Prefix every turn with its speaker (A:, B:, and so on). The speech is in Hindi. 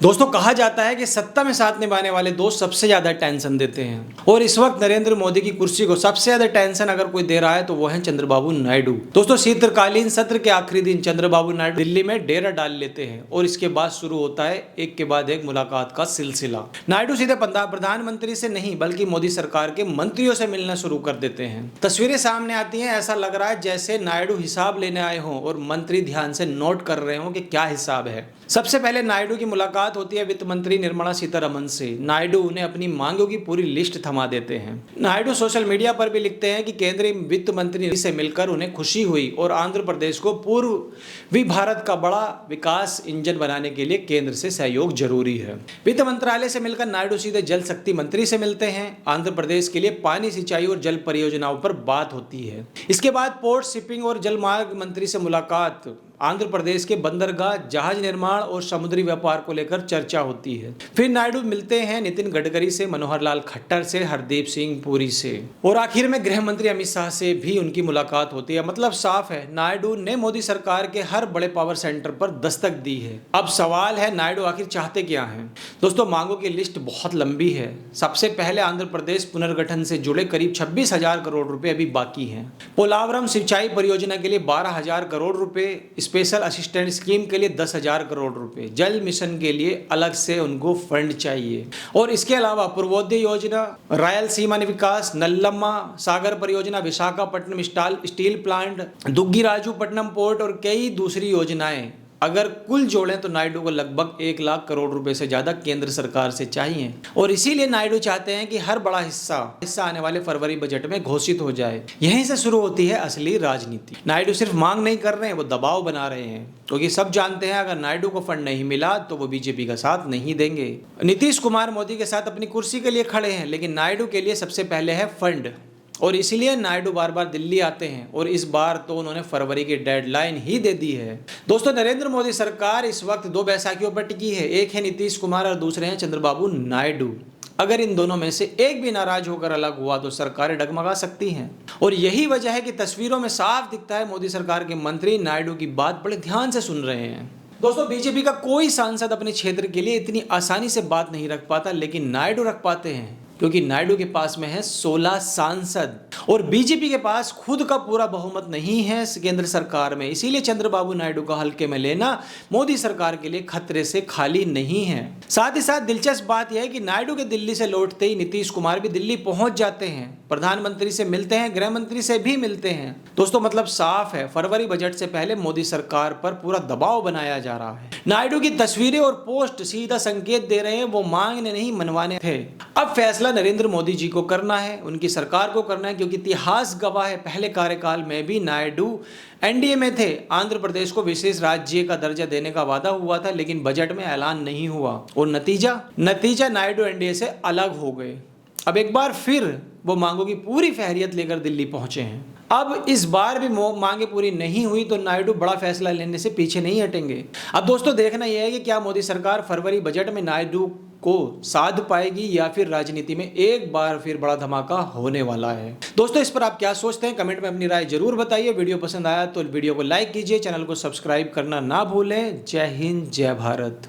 A: दोस्तों कहा जाता है कि सत्ता में साथ निभाने वाले दोस्त सबसे ज्यादा टेंशन देते हैं और इस वक्त नरेंद्र मोदी की कुर्सी को सबसे ज्यादा टेंशन अगर कोई दे रहा है तो वो है चंद्रबाबू नायडू। दोस्तों शीतकालीन सत्र के आखिरी दिन चंद्रबाबू नायडू दिल्ली में डेरा डाल लेते हैं और इसके बाद शुरू होता है एक के बाद एक मुलाकात का सिलसिला। नायडू सीधे प्रधानमंत्री से नहीं बल्कि मोदी सरकार के मंत्रियों से मिलना शुरू कर देते हैं। तस्वीरें सामने आती हैं, ऐसा लग रहा है जैसे नायडू हिसाब लेने आए हों और मंत्री ध्यान से नोट कर रहे हों कि क्या हिसाब है। सबसे पहले नायडू की मुलाकात होती है वित्त मंत्री निर्मला सीतारमण से। नायडू उन्हें अपनी मांगों की पूरी लिस्ट थमा देते हैं। नायडू सोशल मीडिया पर भी लिखते हैं कि केंद्रीय वित्त मंत्री से मिलकर उन्हें खुशी हुई और आंध्र प्रदेश को पूर्वी भारत का बड़ा विकास इंजन बनाने के लिए केंद्र से सहयोग जरूरी है। वित्त मंत्रालय से मिलकर नायडू सीधे जल शक्ति मंत्री से मिलते हैं। आंध्र प्रदेश के लिए पानी, सिंचाई और जल परियोजनाओं पर बात होती है। इसके बाद पोर्ट, शिपिंग और जलमार्ग मंत्री से मुलाकात, आंध्र प्रदेश के बंदरगाह, जहाज निर्माण और समुद्री व्यापार को लेकर चर्चा होती है। फिर नायडू मिलते हैं नितिन गडकरी से, मनोहर लाल खट्टर से, हरदीप सिंह पुरी से और आखिर में गृह मंत्री अमित शाह से भी उनकी मुलाकात होती है। मतलब साफ है, नायडू ने मोदी सरकार के हर बड़े पावर सेंटर पर दस्तक दी है। अब सवाल है नायडू आखिर चाहते क्या हैं। दोस्तों मांगों की लिस्ट बहुत लंबी है। सबसे पहले आंध्र प्रदेश पुनर्गठन से जुड़े करीब 26,000 करोड़ रुपए अभी बाकी हैं। पोलावरम सिंचाई परियोजना के लिए 12,000 करोड़ रुपए, स्पेशल असिस्टेंट स्कीम के लिए 10,000 करोड़ रुपए, जल मिशन के लिए अलग से उनको फंड चाहिए और इसके अलावा पूर्वोदय योजना, रायलसीमा विकास, नल्लम्मा सागर परियोजना, विशाखापट्टनम स्टील प्लांट, दुग्गीराजुपट्टनम पोर्ट और कई दूसरी योजनाएं अगर कुल जोड़ें तो नायडू को लगभग 1 लाख करोड़ रुपए से ज्यादा केंद्र सरकार से चाहिए और इसीलिए नायडू चाहते हैं कि हर बड़ा हिस्सा आने वाले फरवरी बजट में घोषित हो जाए। यहीं से शुरू होती है असली राजनीति। नायडू सिर्फ मांग नहीं कर रहे हैं, वो दबाव बना रहे हैं क्योंकि सब जानते हैं अगर नायडू को फंड नहीं मिला तो वो बीजेपी का साथ नहीं देंगे। नीतीश कुमार मोदी के साथ अपनी कुर्सी के लिए खड़े हैं, लेकिन नायडू के लिए सबसे पहले है फंड और इसीलिए नायडू बार बार दिल्ली आते हैं और इस बार तो उन्होंने फरवरी की डेडलाइन ही दे दी है। दोस्तों नरेंद्र मोदी सरकार इस वक्त 2 बैसाखियों पर टिकी है। एक है नीतीश कुमार और दूसरे हैं चंद्रबाबू नायडू। अगर इन दोनों में से एक भी नाराज होकर अलग हुआ तो सरकारें डगमगा सकती हैं और यही वजह है कि तस्वीरों में साफ दिखता है मोदी सरकार के मंत्री नायडू की बात बड़े ध्यान से सुन रहे हैं। दोस्तों बीजेपी का कोई सांसद अपने क्षेत्र के लिए इतनी आसानी से बात नहीं रख पाता, लेकिन नायडू रख पाते हैं क्योंकि नायडू के पास में है 16 सांसद और बीजेपी के पास खुद का पूरा बहुमत नहीं है केंद्र सरकार में। इसीलिए चंद्रबाबू नायडू का हल्के में लेना मोदी सरकार के लिए खतरे से खाली नहीं है। साथ ही साथ दिलचस्प बात यह है कि नायडू के दिल्ली से लौटते ही नीतीश कुमार भी दिल्ली पहुंच जाते हैं, प्रधानमंत्री से मिलते हैं, गृह मंत्री से भी मिलते हैं। दोस्तों मतलब साफ है, फरवरी बजट से पहले मोदी सरकार पर पूरा दबाव बनाया जा रहा है। नायडू की तस्वीरें और पोस्ट सीधा संकेत दे रहे हैं वो मांगने नहीं मनवाने थे। अब फैसला नरेंद्र मोदी जी को करना है, उनकी सरकार को करना है, क्योंकि इतिहास गवाह है पहले कार्यकाल में भी नायडू एनडीए में थे। आंध्र प्रदेश को विशेष राज्य का दर्जा देने का वादा हुआ था लेकिन बजट में ऐलान नहीं हुआ और नतीजा नायडू एनडीए से अलग हो गए। अब एक बार फिर वो मांगों की पूरी फहरियत लेकर दिल्ली पहुंचे हैं। अब इस बार भी मांगे पूरी नहीं हुई तो नायडू बड़ा फैसला लेने से पीछे नहीं हटेंगे। अब दोस्तों देखना यह है कि क्या मोदी सरकार फरवरी बजट में नायडू को साध पाएगी या फिर राजनीति में एक बार फिर बड़ा धमाका होने वाला है। दोस्तों इस पर आप क्या सोचते हैं, कमेंट में अपनी राय जरूर बताइए। वीडियो पसंद आया तो वीडियो को लाइक कीजिए, चैनल को सब्सक्राइब करना ना भूलें। जय हिंद, जय भारत।